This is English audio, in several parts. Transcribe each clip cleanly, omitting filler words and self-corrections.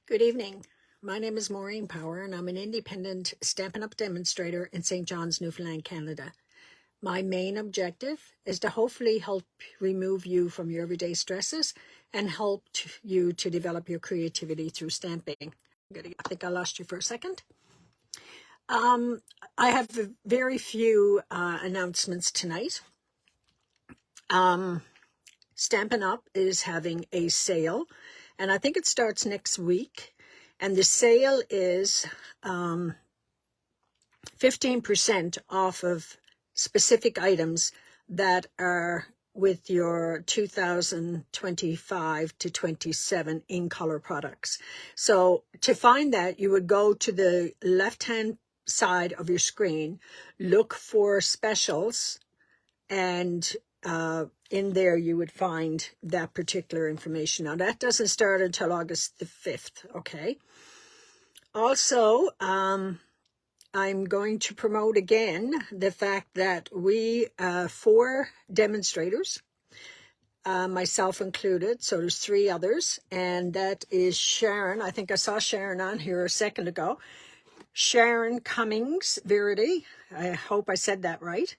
Good evening. My name is Maureen Power, and I'm an independent Stampin' Up! Demonstrator in St. John's, Newfoundland, Canada. My main objective is to hopefully help remove you from your everyday stresses and help you to develop your creativity through stamping. I think I lost you for a second. I have very few announcements tonight. Stampin' Up! Is having a sale, and I think it starts next week. And the sale is 15% off of specific items that are with your 2025 to 27 in color products. So to find that, you would go to the left-hand side of your screen, look for specials, and in there you would find that particular information. Now that doesn't start until August the 5th, okay? Also, I'm going to promote again the fact that we, 4 demonstrators, myself included, so there's 3 others, and that is Sharon. I think I saw Sharon on here a second ago. Sharon Cummings Verity, I hope I said that right.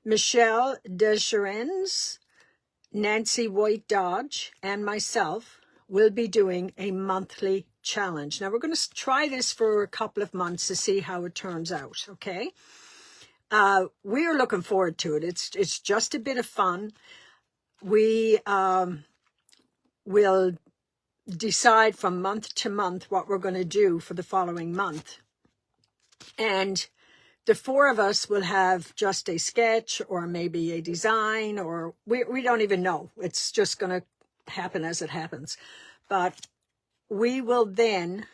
Michelle Desjardins, Nancy White Dodge, and myself will be doing a monthly challenge. Now we're going to try this for a couple of months to see how it turns out, okay? We are looking forward to it. It's just a bit of fun. We will decide from month to month what we're going to do for the following month. And the 4 of us will have just a sketch or maybe a design, or we don't even know. It's just going to happen as it happens. But we will then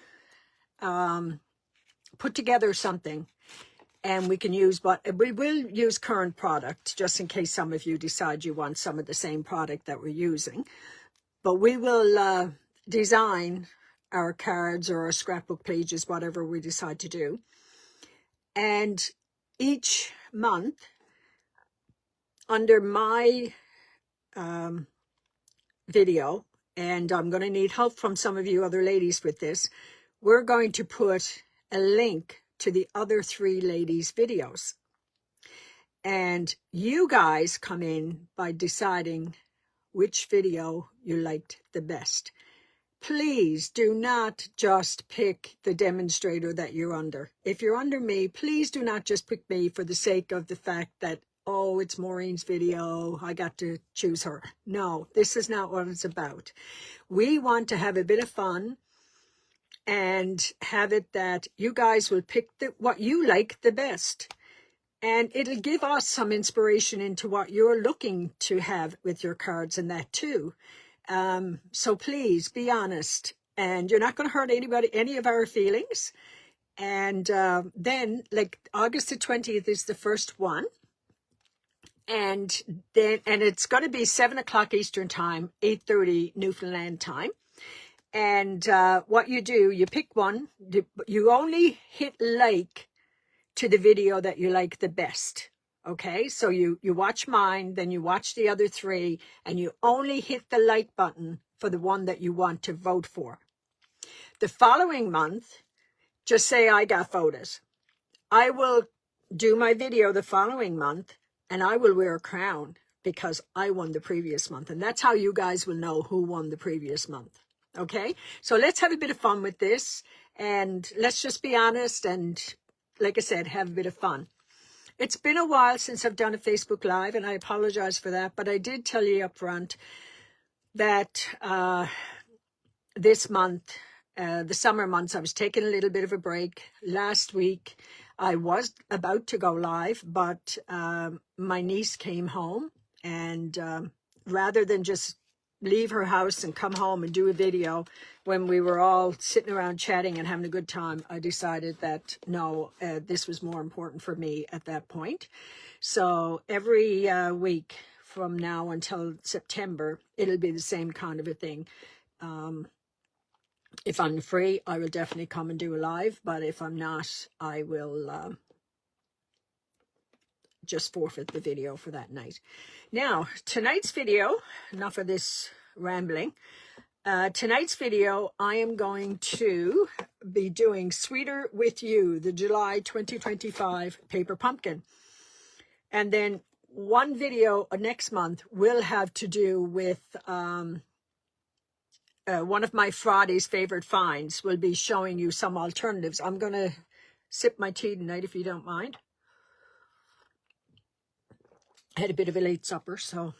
put together something, and we can use we will use current product just in case some of you decide you want some of the same product that we're using. But we will design our cards or our scrapbook pages, whatever we decide to do. And each month, under my video, and I'm going to need help from some of you other ladies with this, we're going to put a link to the other 3 ladies' videos. And you guys come in by deciding which video you liked the best. Please do not just pick the demonstrator that you're under. If you're under me, please do not just pick me for the sake of the fact that, oh, it's Maureen's video, I got to choose her. No, this is not what it's about. We want to have a bit of fun and have it that you guys will pick what you like the best. And it'll give us some inspiration into what you're looking to have with your cards and that too. So please be honest, and you're not going to hurt any of our feelings. And then, like, August the 20th is the first one, and it's going to be 7:00 Eastern time, 8:30 Newfoundland time. And what you do, you pick one. You only hit like to the video that you like the best. Okay, so you watch mine, then you watch the other 3, and you only hit the like button for the one that you want to vote for. The following month, just say I got voted. I will do my video the following month, and I will wear a crown because I won the previous month. And that's how you guys will know who won the previous month. Okay, so let's have a bit of fun with this, and let's just be honest and, like I said, have a bit of fun. It's been a while since I've done a Facebook Live, and I apologize for that, but I did tell you up front that this month, the summer months, I was taking a little bit of a break. Last week, I was about to go live, but my niece came home, and rather than just leave her house and come home and do a video when we were all sitting around chatting and having a good time, I decided that no, this was more important for me at that point. So every week from now until September, it'll be the same kind of a thing. If I'm free, I will definitely come and do a live, but if I'm not, I will just forfeit the video for that night. Now, tonight's video, enough of this rambling. Tonight's video, I am going to be doing Sweeter With You, the July 2025 Paper Pumpkin. And then one video next month will have to do with one of my Friday's favorite finds. Will be showing you some alternatives. I'm going to sip my tea tonight if you don't mind. I had a bit of a late supper, so...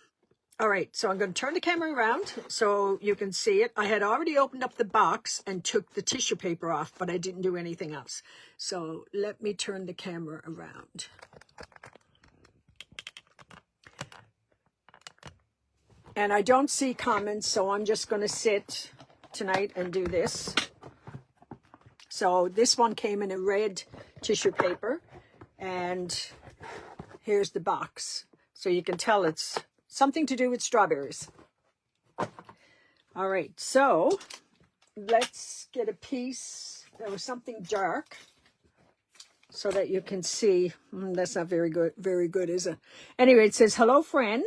All right, so I'm going to turn the camera around so you can see it. I had already opened up the box and took the tissue paper off, but I didn't do anything else. So let me turn the camera around. And I don't see comments, so I'm just going to sit tonight and do this. So this one came in a red tissue paper, and here's the box. So you can tell it's something to do with strawberries. All right, so let's get a piece. There was something dark so that you can see. That's not very good, is it? Anyway, it says, hello, friend.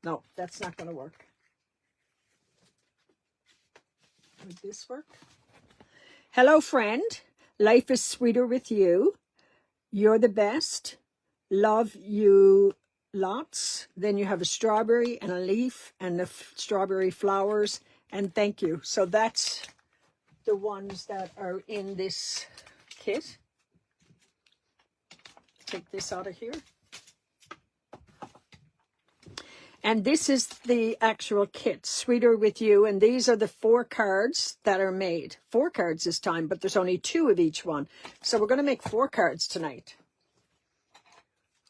No, that's not going to work. Would this work? Hello, friend. Life is sweeter with you. You're the best. Love you lots. Then you have a strawberry and a leaf and the strawberry flowers, and thank you. So that's the ones that are in this kit. Take this out of here. And this is the actual kit, Sweeter With You, and these are the 4 cards that are made. 4 cards this time, but there's only 2 of each one. So we're going to make 4 cards tonight.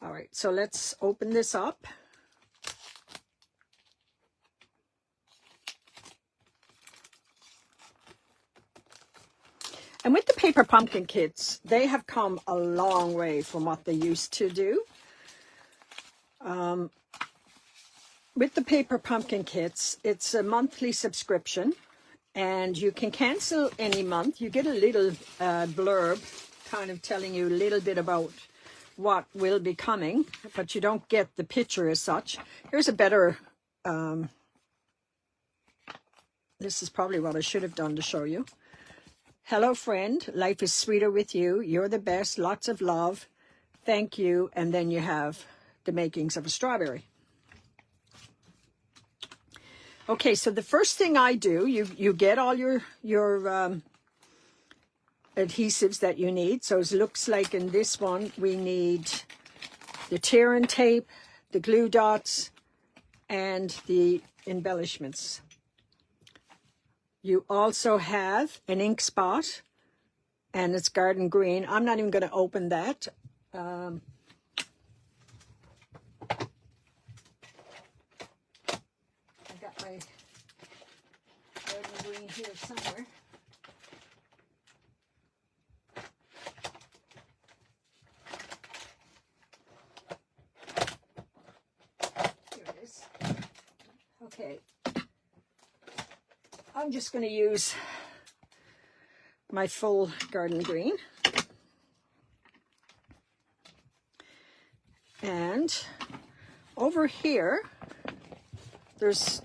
All right, so let's open this up. And with the paper pumpkin kits, they have come a long way from what they used to do. With the paper pumpkin kits, it's a monthly subscription, and you can cancel any month. You get a little blurb kind of telling you a little bit about what will be coming, but you don't get the picture as such. Here's a better, this is probably what I should have done to show you. Hello, friend. Life is sweeter with you. You're the best. Lots of love. Thank you. And then you have the makings of a strawberry. Okay, so the first thing I do, you get all your adhesives that you need. So it looks like in this one we need the tear and tape, the glue dots, and the embellishments. You also have an ink spot, and it's garden green. I'm not even going to open that. I got my garden green here somewhere. Okay, I'm just going to use my full garden green. And over here, there's,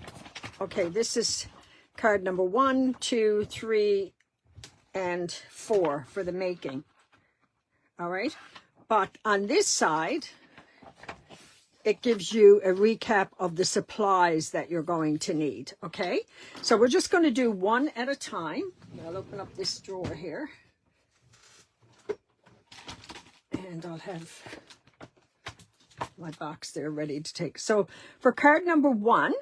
okay, this is card number 1, 2, 3, and 4 for the making. All right, but on this side, it gives you a recap of the supplies that you're going to need, okay? So we're just going to do one at a time. I'll open up this drawer here. And I'll have my box there ready to take. So for card number 1,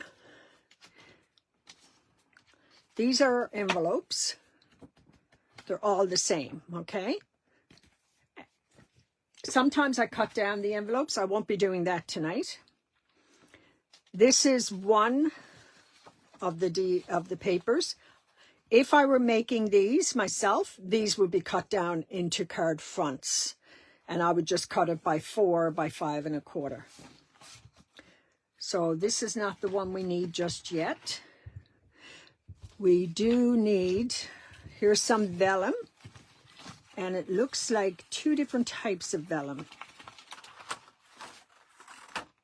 these are envelopes. They're all the same, okay? Sometimes I cut down the envelopes. I won't be doing that tonight. This is one of the papers. If I were making these myself, these would be cut down into card fronts, and I would just cut it by 4 by 5 1/4. So this is not the one we need just yet. We do need, here's some vellum. And it looks like 2 different types of vellum.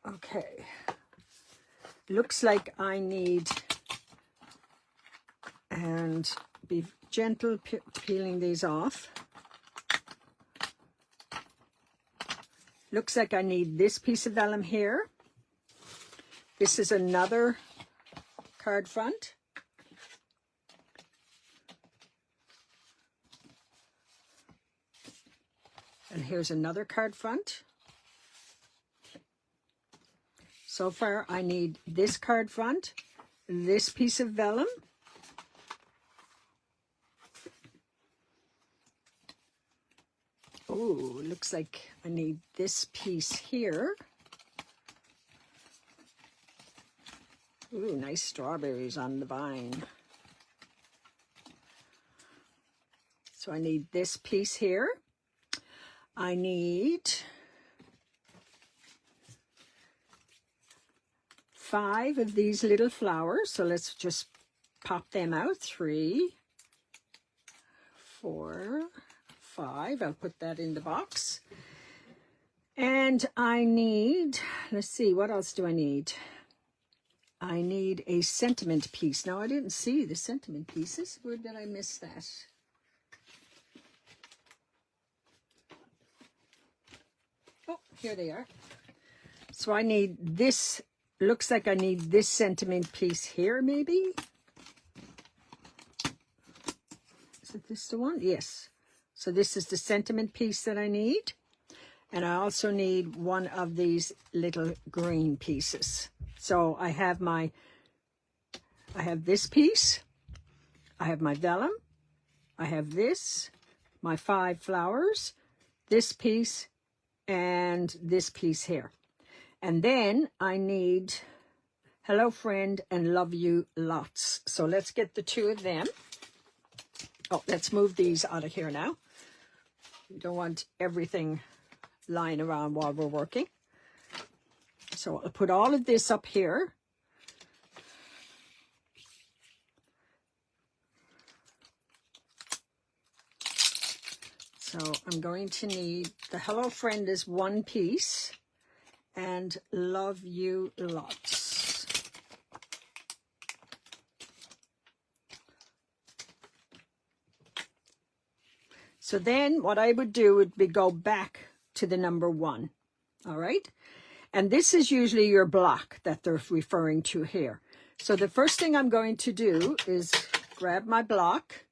Okay. Looks like I need and be gentle peeling these off. Looks like I need this piece of vellum here. This is another card front. And here's another card front. So far, I need this card front, this piece of vellum, oh, looks like I need this piece here. Ooh, nice strawberries on the vine. So I need this piece here. I need 5 of these little flowers. So let's just pop them out. 3, 4, 5. I'll put that in the box. And I need, let's see, what else do I need? I need a sentiment piece. Now, I didn't see the sentiment pieces. Where did I miss that? Oh, here they are. So I need this, looks like I need this sentiment piece here, maybe? Is it this the one? Yes. So this is the sentiment piece that I need. And I also need one of these little green pieces. So I have this piece, I have my vellum, I have this, my 5 flowers, this piece, and this piece here. And then I need hello friend and love you lots. So let's get the 2 of them. Oh, let's move these out of here now. We don't want everything lying around while we're working. So I'll put all of this up here. So I'm going to need the hello friend is 1 piece and love you lots. So then what I would do would be go back to the number 1. All right. And this is usually your block that they're referring to here. So the first thing I'm going to do is grab my block.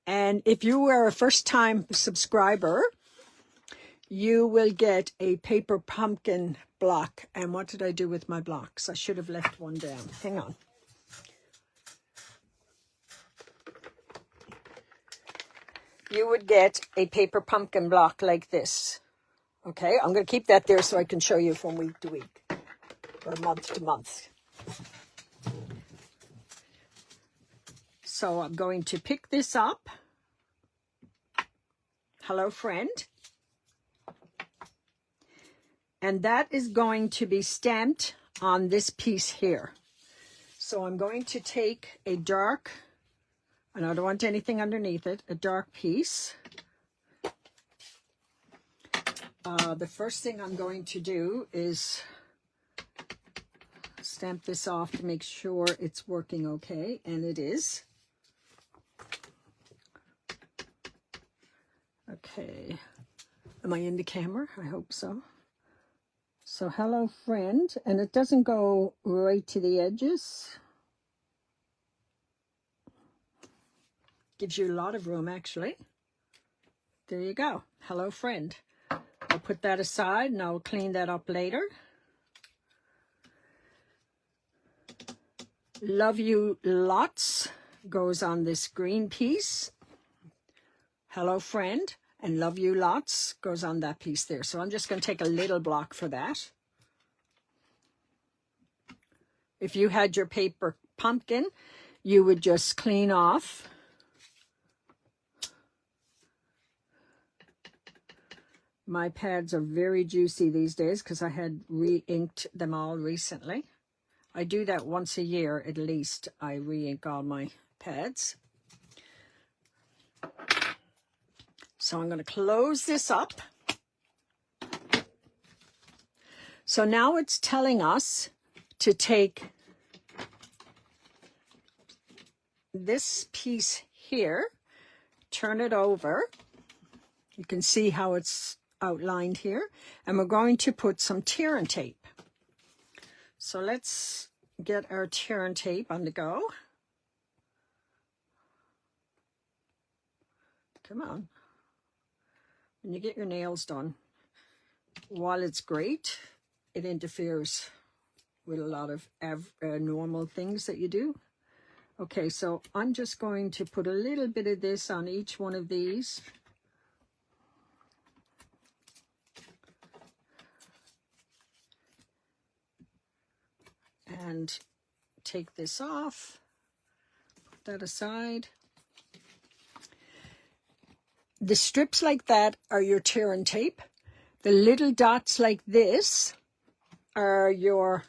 And if you were a first-time subscriber, you will get a paper pumpkin block. And what did I do with my blocks? I should have left one down. Hang on. You would get a paper pumpkin block like this. Okay, I'm going to keep that there so I can show you from week to week or month to month. So I'm going to pick this up. Hello, friend. And that is going to be stamped on this piece here. So I'm going to take a dark, and I don't want anything underneath it, a dark piece. The first thing I'm going to do is stamp this off to make sure it's working okay, and it is. Okay, am I in the camera? I hope so. So hello friend, and it doesn't go right to the edges. Gives you a lot of room actually. There you go, hello friend. I'll put that aside and I'll clean that up later. Love you lots goes on this green piece. Hello friend and love you lots goes on that piece there. So I'm just going to take a little block for that. If you had your paper pumpkin, you would just clean off. My pads are very juicy these days because I had re-inked them all recently. I do that once a year at least. I re-ink all my pads. So I'm going to close this up. So now it's telling us to take this piece here, turn it over. You can see how it's outlined here. And we're going to put some tear and tape. So let's get our tear and tape on the go. Come on. When you get your nails done, while it's great, it interferes with a lot of normal things that you do. Okay, so I'm just going to put a little bit of this on each one of these. And take this off, put that aside. The strips like that are your tear and tape. The little dots like this are your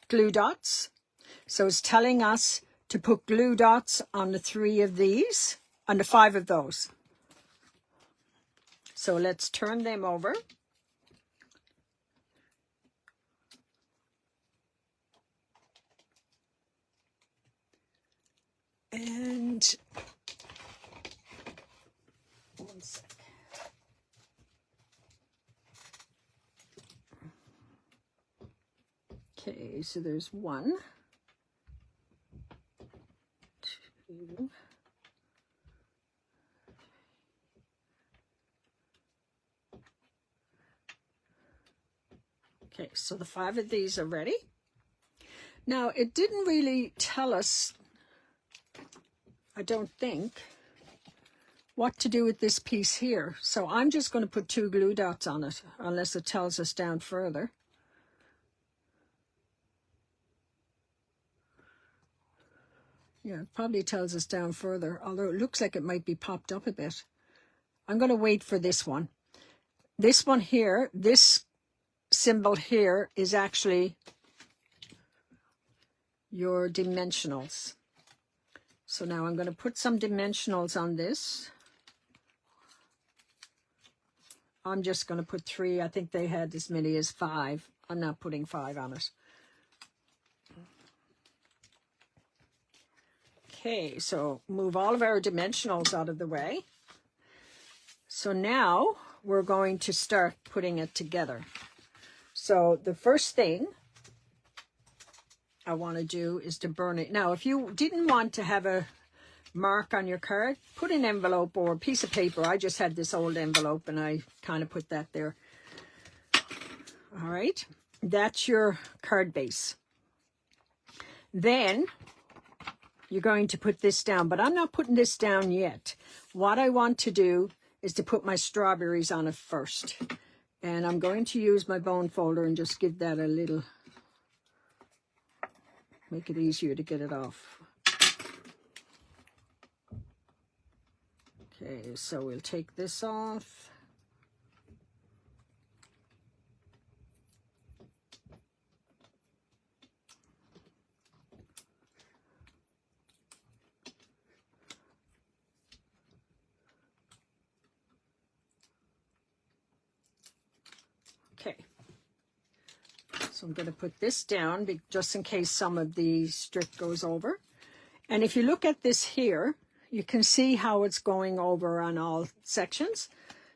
glue dots. So it's telling us to put glue dots on the 3 of these, on the 5 of those. So let's turn them over. And one sec. Okay, so there's 1, 2. Okay, so the 5 of these are ready. Now, it didn't really tell us, I don't think, what to do with this piece here. So I'm just going to put 2 glue dots on it, unless it tells us down further. Yeah, it probably tells us down further, although it looks like it might be popped up a bit. I'm going to wait for this one. This one here, this symbol here is actually your dimensionals. So now I'm going to put some dimensionals on this. I'm just going to put 3. I think they had as many as 5. I'm not putting 5 on it. Okay, so move all of our dimensionals out of the way. So now we're going to start putting it together. So the first thing I want to do is to burn it. Now, if you didn't want to have a mark on your card, put an envelope or a piece of paper. I just had this old envelope and I kind of put that there. All right, that's your card base. Then you're going to put this down, but I'm not putting this down yet. What I want to do is to put my strawberries on it first. And I'm going to use my bone folder and just give that a little, make it easier to get it off. Okay, so we'll take this off. Okay, so I'm going to put this down just in case some of the strip goes over. And if you look at this here, you can see how it's going over on all sections.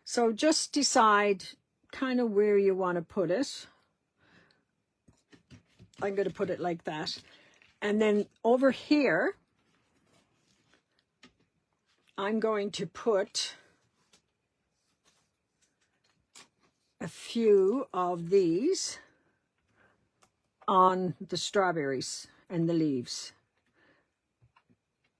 So just decide kind of where you want to put it. I'm going to put it like that. And then over here, I'm going to put a few of these on the strawberries and the leaves.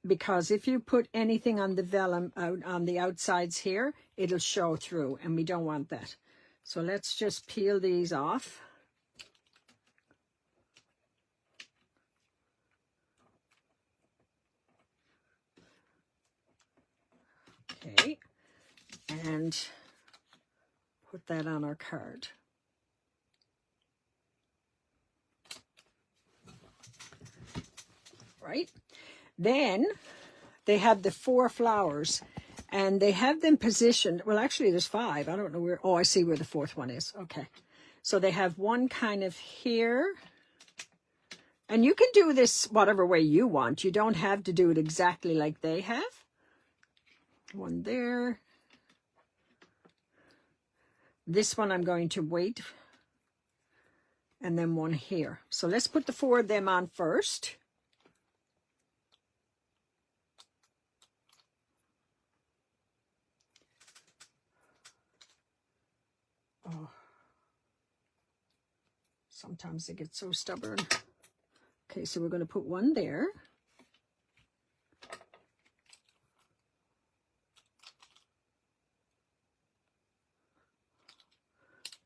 Because if you put anything on the vellum out on the outsides here, it'll show through, and we don't want that. So let's just peel these off. Okay, and put that on our card. Right? Then they have the 4 flowers, and they have them positioned. Well, actually, there's 5. I don't know where. Oh, I see where the 4th one is. Okay. So they have one kind of here, And you can do this whatever way you want. You don't have to do it exactly like they have. One there. This one I'm going to wait. And then one here. So let's put the 4 of them on first. Oh. Sometimes they get so stubborn. Okay, so we're going to put one there.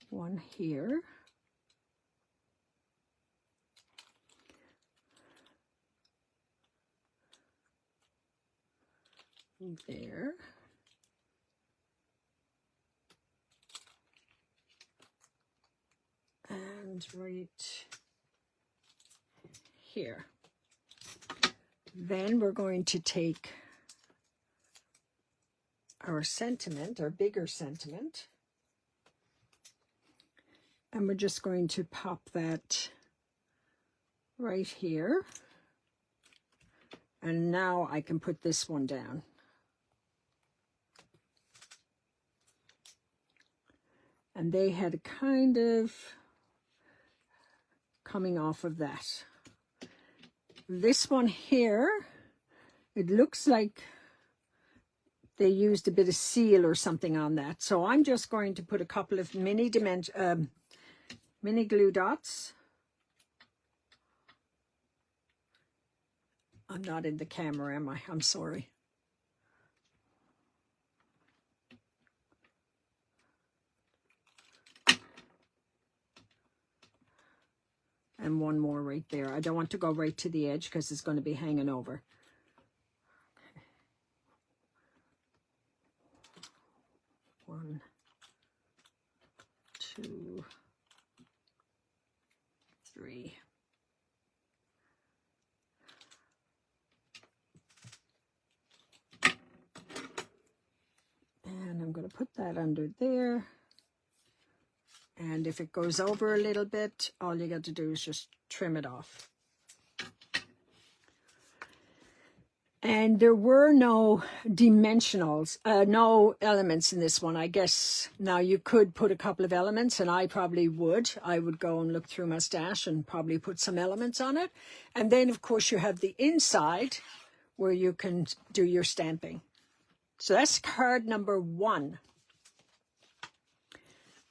One here. There. And right here. Then we're going to take our sentiment, our bigger sentiment, and we're just going to pop that right here. And now I can put this one down. And they had kind of coming off of that. This one here, it looks like they used a bit of seal or something on that. So I'm just going to put a couple of mini glue dots. I'm not in the camera, am I? I'm sorry. And one more right there. I don't want to go right to the edge because it's going to be hanging over. Okay. 1, 2, 3. And I'm going to put that under there. And if it goes over a little bit, all you got to do is just trim it off. And there were no dimensionals, no elements in this one. I guess now you could put a couple of elements, and I probably would. I would go and look through my stash and probably put some elements on it. And then, of course, you have the inside where you can do your stamping. So that's card number 1.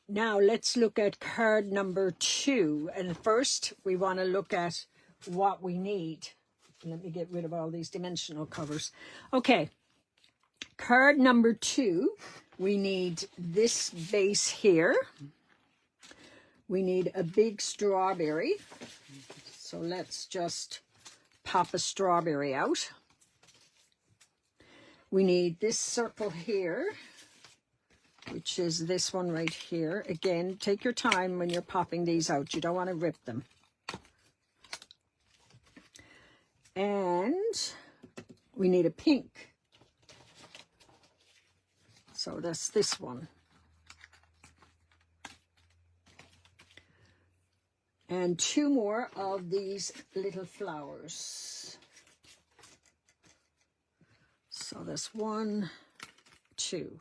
Now let's look at card number 2. And first, we want to look at what we need. Let me get rid of all these dimensional covers. Okay, card number 2, we need this base here. We need a big strawberry. So let's just pop a strawberry out. We need this circle here, which is this one right here. Again, take your time when you're popping these out. You don't want to rip them. And we need a pink. So that's this one. And 2 more of these little flowers. So that's 1, 2.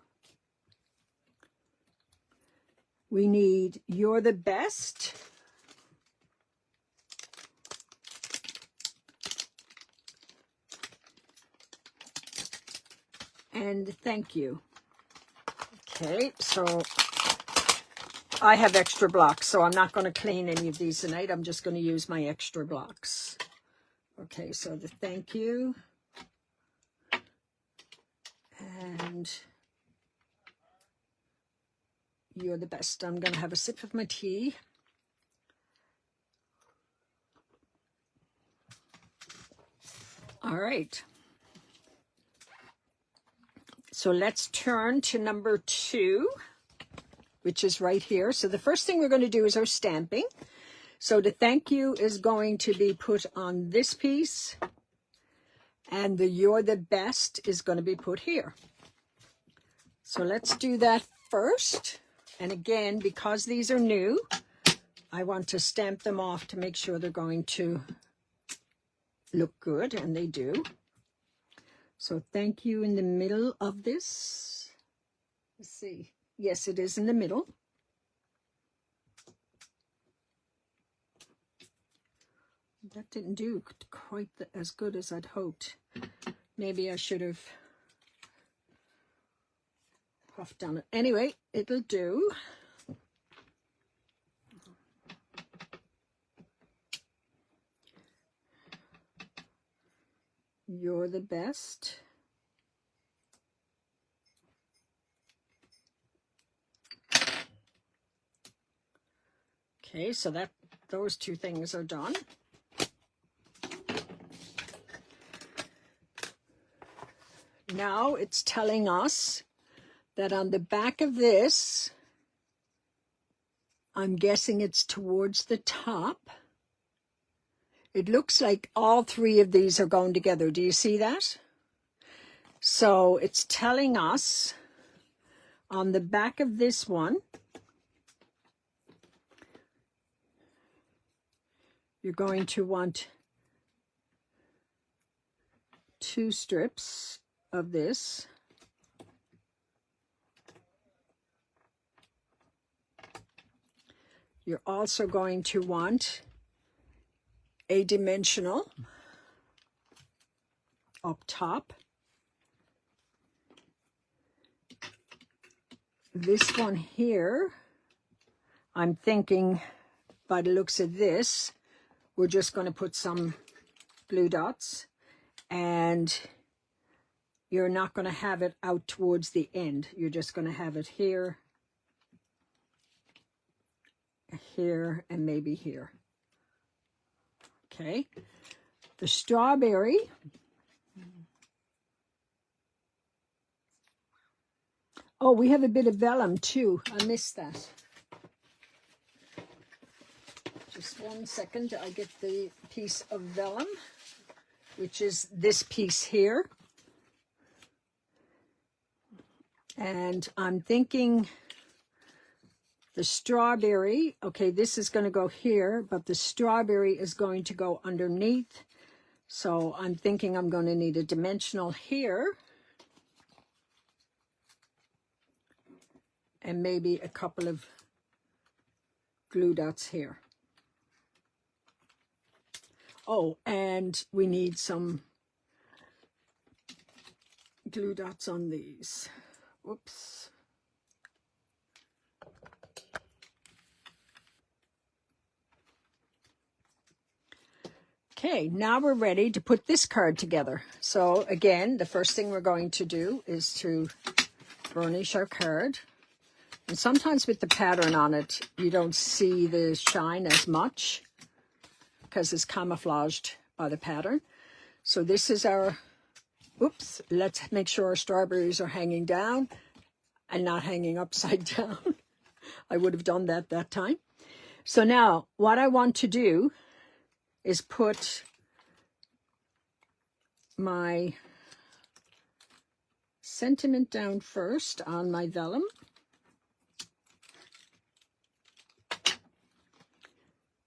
We need You're the Best. And Thank You. Okay, so I have extra blocks, so I'm not going to clean any of these tonight. I'm just going to use my extra blocks. Okay, so the Thank You. And You're the Best. I'm going to have a sip of my tea. All right. So let's turn to number 2, which is right here. So the first thing we're going to do is our stamping. So the Thank You is going to be put on this piece, and the You're the Best is going to be put here. So let's do that first. And again, because these are new, I want to stamp them off to make sure they're going to look good, and they do. So thank you in the middle of this. Let's see. Yes, it is in the middle. That didn't do quite as good as I'd hoped. Maybe I should have puffed on it. Anyway, it'll do. You're the best. Okay, so those two things are done. Now it's telling us that on the back of this, I'm guessing it's towards the top. It looks like all three of these are going together. Do you see that? So it's telling us on the back of this one, you're going to want 2 strips of this. You're also going to want a dimensional up top. This one here, I'm thinking by the looks of this, we're just going to put some glue dots, and you're not going to have it out towards the end. You're just going to have it here, here, and maybe here. Okay. The strawberry, oh, we have a bit of vellum too. I missed that. Just 1 second. I get the piece of vellum, which is this piece here. And I'm thinking the strawberry, okay, this is going to go here, but the strawberry is going to go underneath. So I'm thinking I'm going to need a dimensional here. And maybe a couple of glue dots here. Oh, and we need some glue dots on these. Whoops. Okay, now we're ready to put this card together. So again, the first thing we're going to do is to burnish our card. And sometimes with the pattern on it, you don't see the shine as much because it's camouflaged by the pattern. So this is our, oops, let's make sure our strawberries are hanging down and not hanging upside down. I would have done that time. So now what I want to do is put my sentiment down first on my vellum.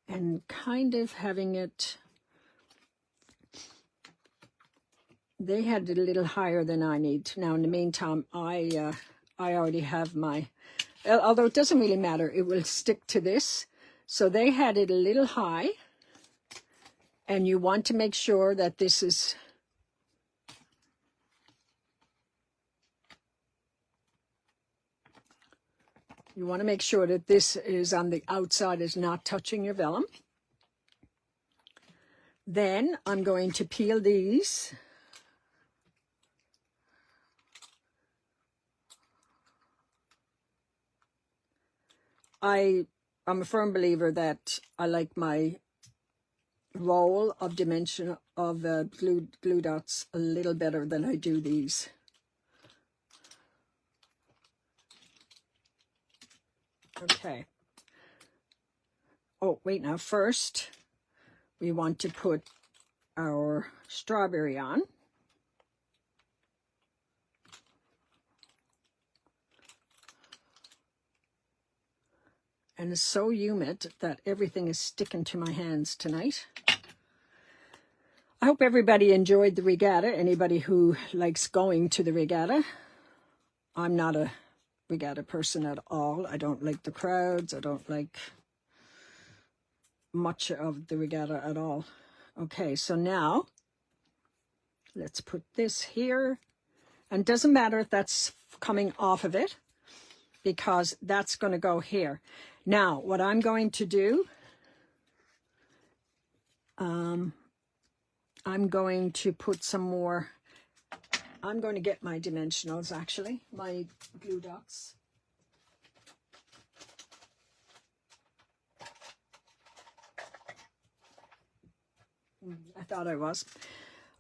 And kind of having it, they had it a little higher than I need. Now in the meantime, I already have my, although it doesn't really matter, it will stick to this. So they had it a little high. And you want to make sure that this is you want to make sure that this is on the outside, is not touching your vellum. Then I'm going to peel these. I'm a firm believer that I like my roll of dimension of glue dots a little better than I do these. Okay. Oh, wait, now first we want to put our strawberry on. And it's so humid that everything is sticking to my hands tonight. I hope everybody enjoyed the regatta. Anybody who likes going to the regatta. I'm not a regatta person at all. I don't like the crowds. I don't like much of the regatta at all. Okay, so now let's put this here. And it doesn't matter if that's coming off of it, because that's going to go here. Now, what I'm going to do, I'm going to put some more, I'm going to get my dimensionals actually, my glue dots. I thought I was.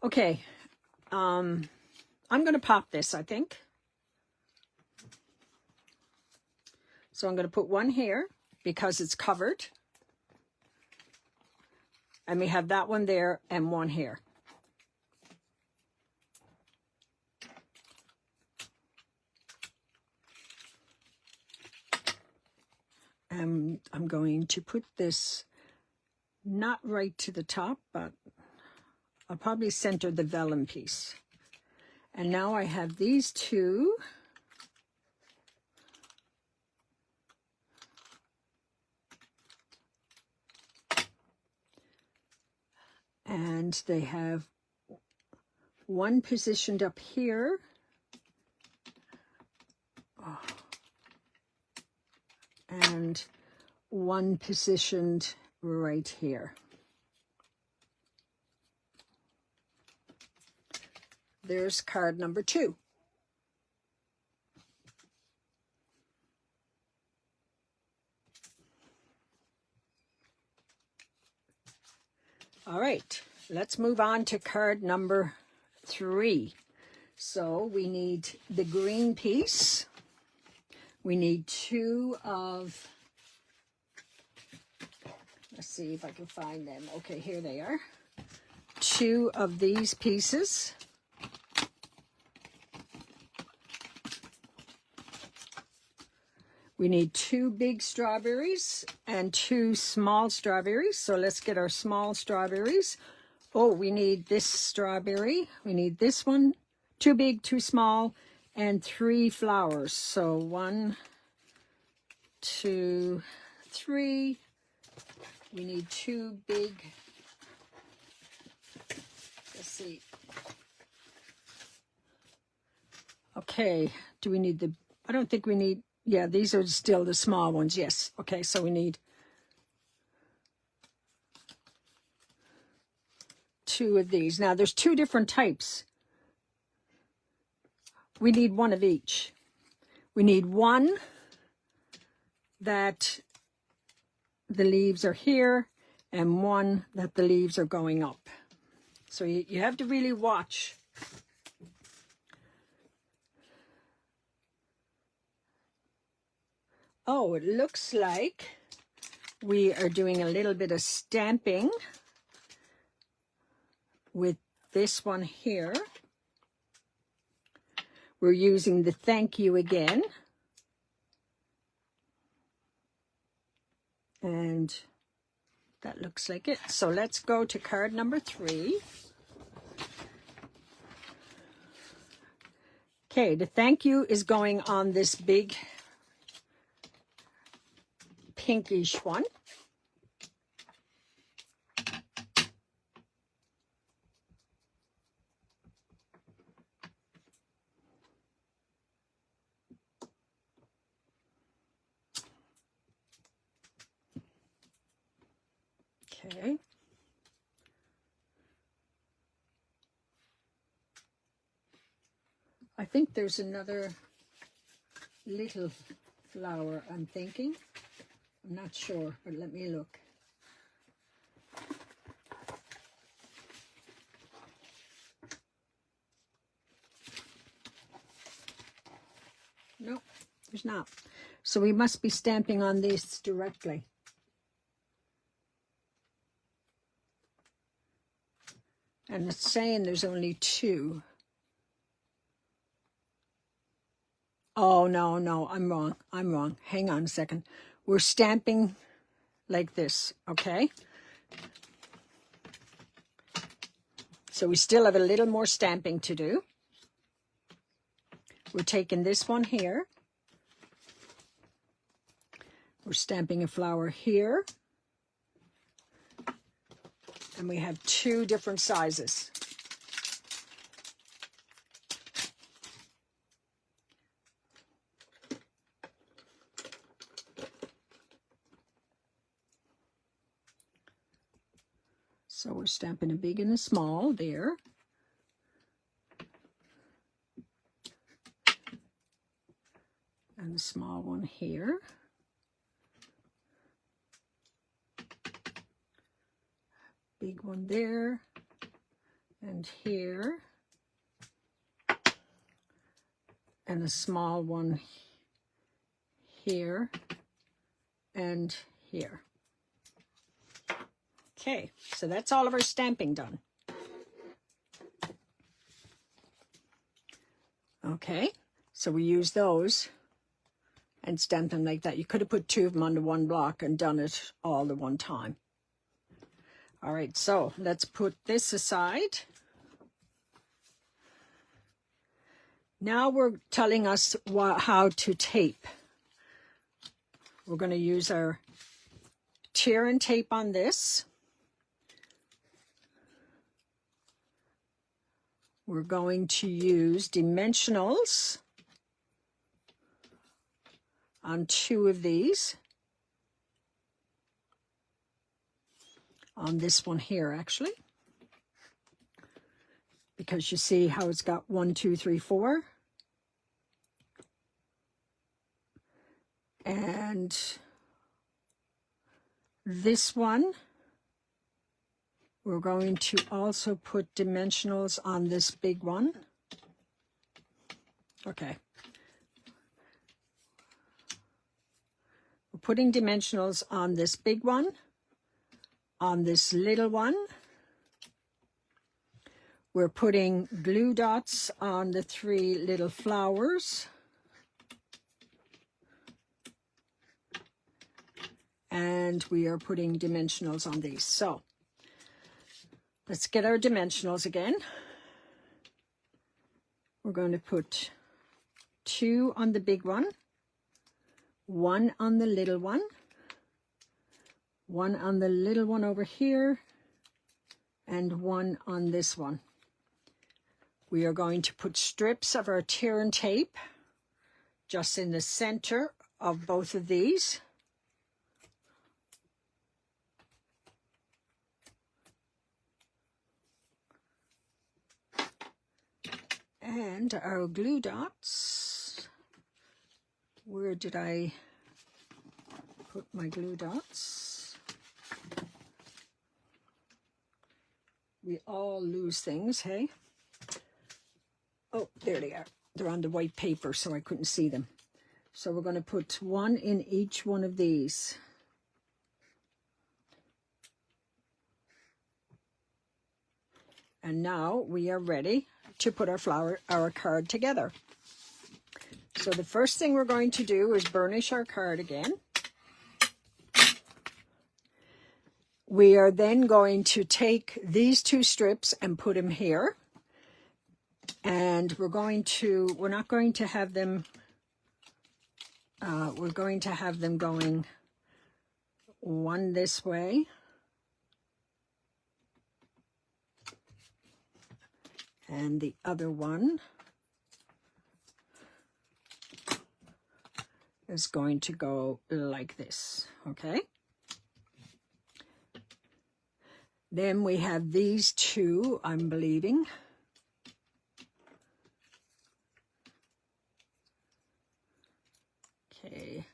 Okay, I'm going to pop this, I think. So I'm going to put one here because it's covered. And we have that one there and one here. And I'm going to put this not right to the top, but I'll probably center the vellum piece. And now I have these two. And they have one positioned up here. Oh. And one positioned right here. There's card number 2. All right, let's move on to card number 3. So we need the green piece. We need 2 of, let's see if I can find them. Okay, here they are. 2 of these pieces. We need 2 big strawberries and 2 small strawberries. So let's get our small strawberries. Oh, we need this strawberry. We need this one, 2 big, 2 small, and 3 flowers. So 1, 2, 3. We need 2 big. Let's see. Okay, do we need the, I don't think we need, yeah, these are still the small ones. Yes. Okay, so we need 2 of these. Now, there's 2 different types. We need 1 of each. We need 1 that the leaves are here and 1 that the leaves are going up. So you have to really watch. Oh, it looks like we are doing a little bit of stamping with this one here. We're using the thank you again. And that looks like it. So let's go to card number 3. Okay, the thank you is going on this big pinkish one. Okay. I think there's another little flower, I'm thinking. I'm not sure, but let me look. No, there's not. So we must be stamping on this directly. And it's saying there's only 2. Oh, no, I'm wrong. Hang on a second. We're stamping like this, okay? So we still have a little more stamping to do. We're taking this one here. We're stamping a flower here. And we have 2 different sizes. So we're stamping a big and a small there. And a small one here. Big one there. And here. And a small one here. And here. Okay, so that's all of our stamping done. Okay, so we use those and stamp them like that. You could have put 2 of them onto one block and done it all at one time. All right, so let's put this aside. Now we're telling us how to tape. We're going to use our tear and tape on this. We're going to use dimensionals on 2 of these. On this one here, actually. Because you see how it's got 1, 2, 3, 4. And this one, we're going to also put dimensionals on this big one. Okay. We're putting dimensionals on this big one, on this little one. We're putting glue dots on the 3 little flowers. And we are putting dimensionals on these. So let's get our dimensionals again. We're going to put 2 on the big one, 1 on the little one, 1 on the little one over here, and 1 on this one. We are going to put strips of our tear and tape just in the center of both of these. And our glue dots, where did I put my glue dots? We all lose things, hey? Oh, there they are. They're on the white paper, so I couldn't see them. So we're going to put 1 in each one of these. And now we are ready to put our card together. So the first thing we're going to do is burnish our card again. We are then going to take these 2 strips and put them here. And we're not going to have them, we're going to have them going one this way. And the other one is going to go like this, okay? Then we have these 2, I'm believing. Okay.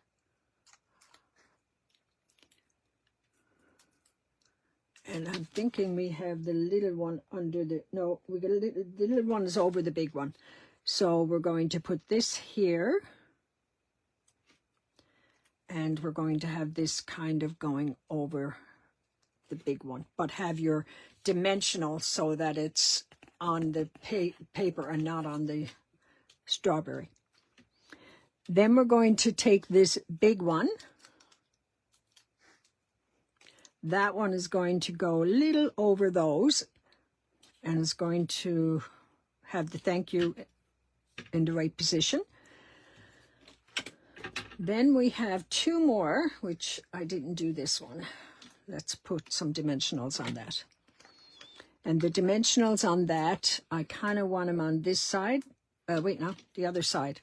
And I'm thinking we have the little one under the, no, we got the little one is over the big one. So we're going to put this here. And we're going to have this kind of going over the big one. But have your dimensional so that it's on the paper and not on the strawberry. Then we're going to take this big one. That one is going to go a little over those and it's going to have the thank you in the right position. Then we have two more, which I didn't do this one. Let's put some dimensionals on that. And the dimensionals on that, I kind of want them on this side. Wait, no, the other side.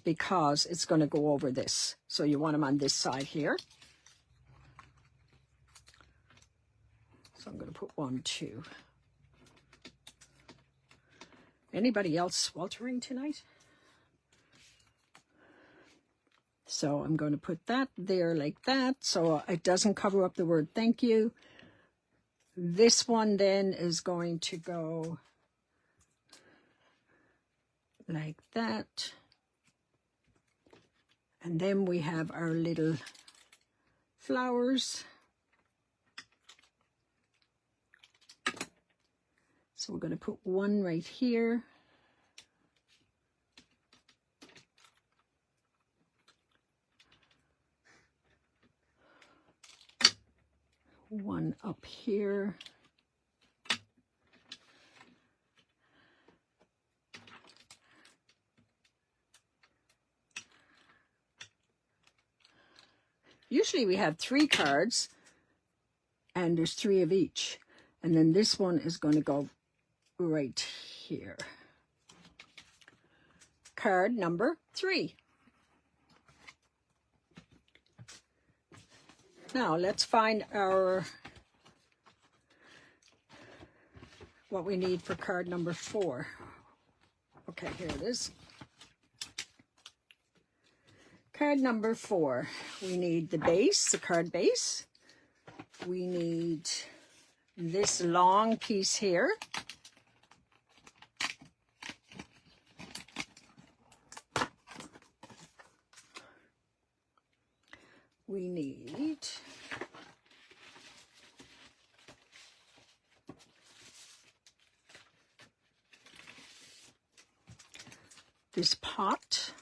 Because it's going to go over this. So you want them on this side here. So I'm going to put 1, 2. Anybody else sweltering tonight? So I'm going to put that there like that, so it doesn't cover up the word thank you. This one then is going to go like that. And then we have our little flowers. So we're going to put one right here. One up here. Usually we have 3 cards and there's 3 of each. And then this one is going to go right here. Card number 3. Now let's find our what we need for card number 4. Okay, here it is. Card number 4. We need the base, the card base. We need this long piece here. We need this pot.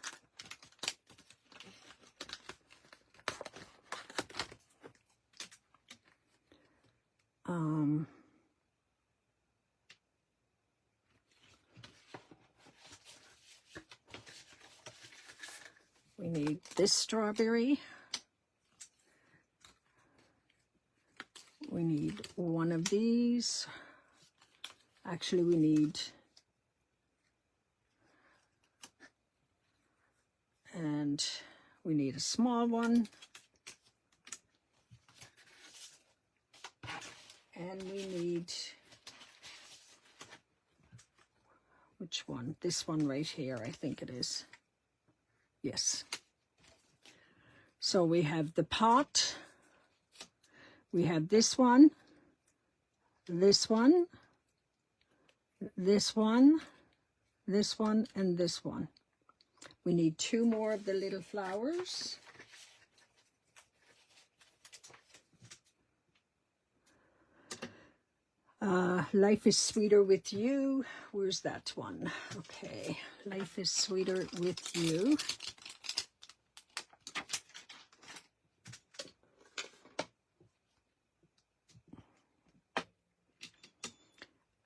We need this strawberry. We need one of these. Actually, we need, and we need a small one. And we need, which one? This one right here, I think it is. Yes. So we have the pot. We have this one, this one, this one, this one, and this one. We need 2 more of the little flowers. Life is sweeter with you. Where's that one? Okay, life is sweeter with you.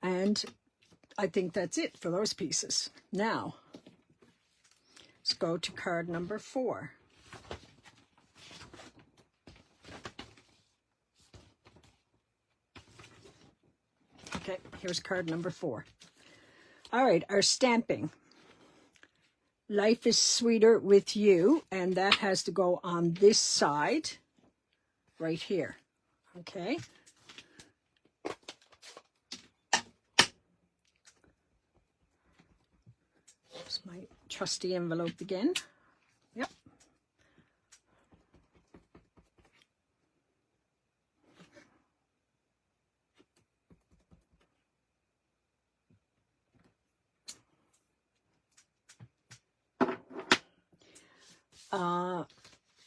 And I think that's it for those pieces. Now, let's go to card number 4. Okay, here's card number 4. All right, our stamping. Life is sweeter with you, and that has to go on this side, right here. Okay. Here's my trusty envelope again. Yep.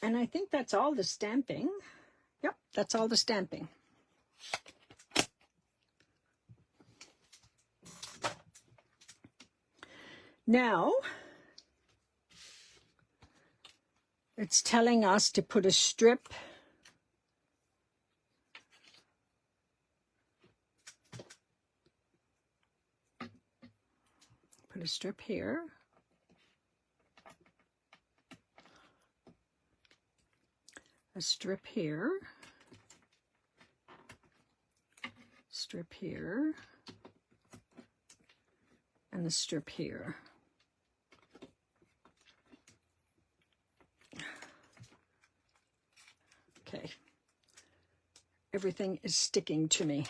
And I think that's all the stamping. Yep, that's all the stamping. Now, it's telling us to put a strip Put a strip here. A strip here. Strip here. And a strip here. Okay. Everything is sticking to me.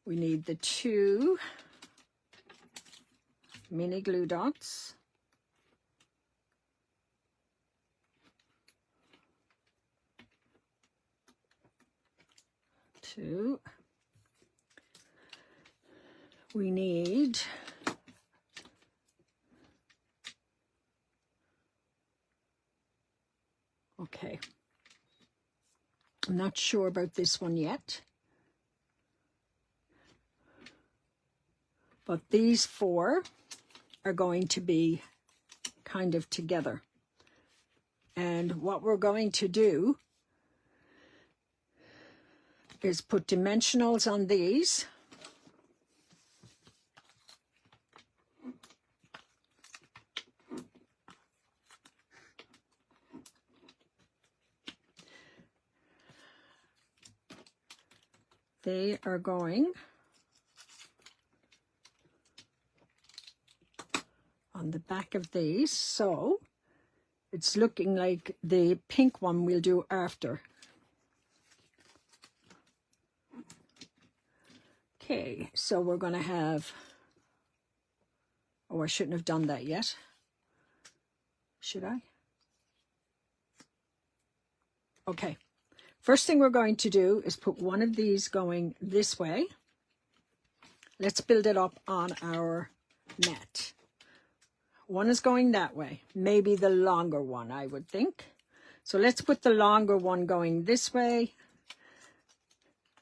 We need the 2 mini glue dots. Two. We need okay. I'm not sure about this one yet. But these 4 are going to be kind of together. And what we're going to do is put dimensionals on these. They are going on the back of these, so it's looking like the pink one we'll do after. Okay, so we're going to have, oh, I shouldn't have done that yet. Should I? Okay, first thing we're going to do is put one of these going this way. Let's build it up on our mat. One is going that way, maybe the longer one, I would think. So let's put the longer one going this way.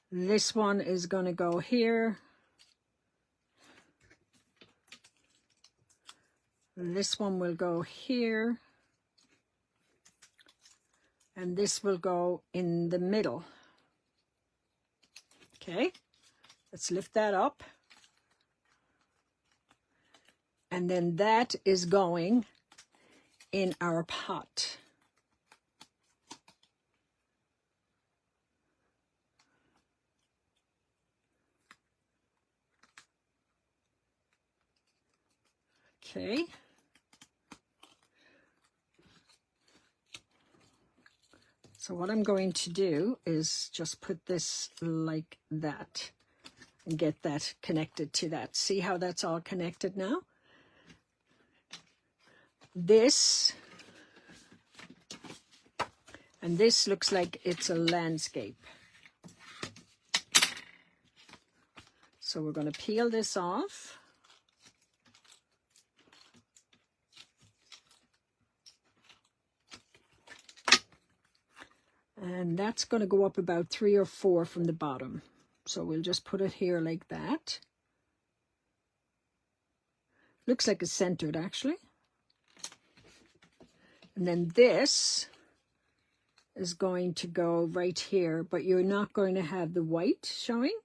This one is going to go here. This one will go here. And this will go in the middle. Okay, let's lift that up. And then that is going in our pot. Okay. So what I'm going to do is just put this like that and get that connected to that. See how that's all connected now? This, and this looks like it's a landscape. So we're going to peel this off. And that's going to go up about 3 or 4 from the bottom. So we'll just put it here like that. Looks like it's centered actually. And then this is going to go right here, but you're not going to have the white showing.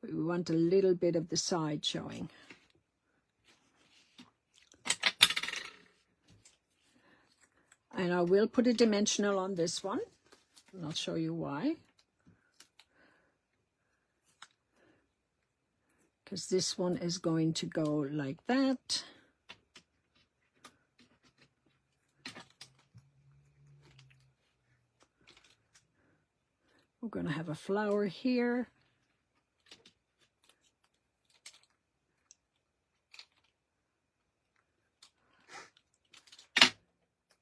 We want a little bit of the side showing. And I will put a dimensional on this one, and I'll show you why. Because this one is going to go like that. We're going to have a flower here.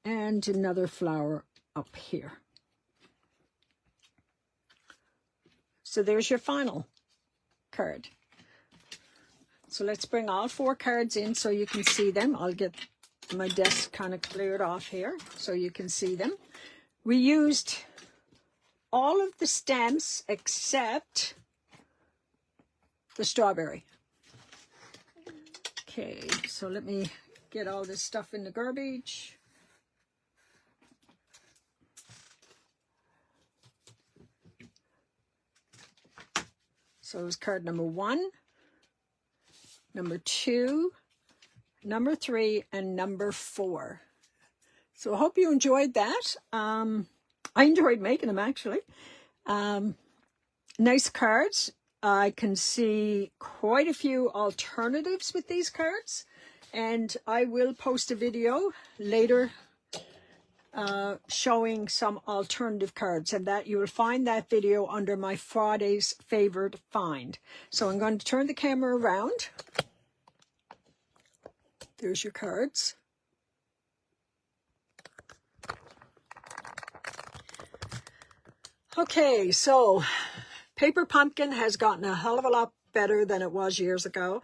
And another flower up here. So there's your final card. So let's bring all 4 cards in so you can see them. I'll get my desk kind of cleared off here so you can see them. We used all of the stamps except the strawberry. Okay, so let me get all this stuff in the garbage. So it was card number 1, number 2, number 3, and number 4. So I hope you enjoyed that. I enjoyed making them, actually. Nice cards. I can see quite a few alternatives with these cards, and I will post a video later showing some alternative cards, and that you will find that video under my Friday's favorite find. So I'm going to turn the camera around. There's your cards. Okay, so Paper Pumpkin has gotten a hell of a lot better than it was years ago,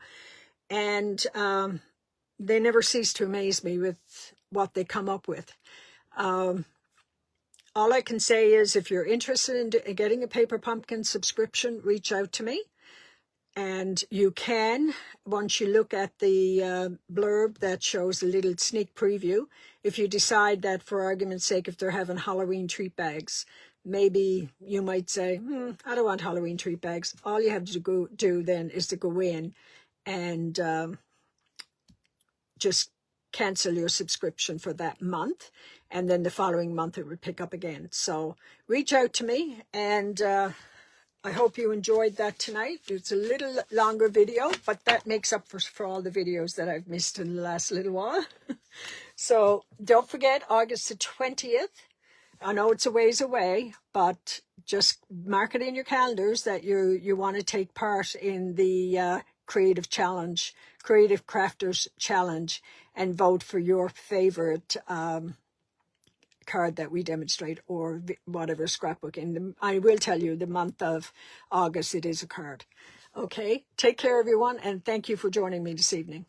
and they never cease to amaze me with what they come up with. All I can say is, if you're interested in getting a Paper Pumpkin subscription, reach out to me. And you can, once you look at the blurb that shows a little sneak preview, if you decide that, for argument's sake, if they're having Halloween treat bags, maybe you might say, I don't want Halloween treat bags. All you have to do then is to go in and just cancel your subscription for that month, and then the following month it will pick up again. So reach out to me, and I hope you enjoyed that tonight. It's a little longer video, but that makes up for all the videos that I've missed in the last little while. So don't forget, August the 20th. I know it's a ways away, but just mark it in your calendars that you want to take part in the Creative Crafters Challenge, and vote for your favorite card that we demonstrate, or whatever scrapbook. I will tell you, the month of August, it is a card. Okay, take care, everyone, and thank you for joining me this evening.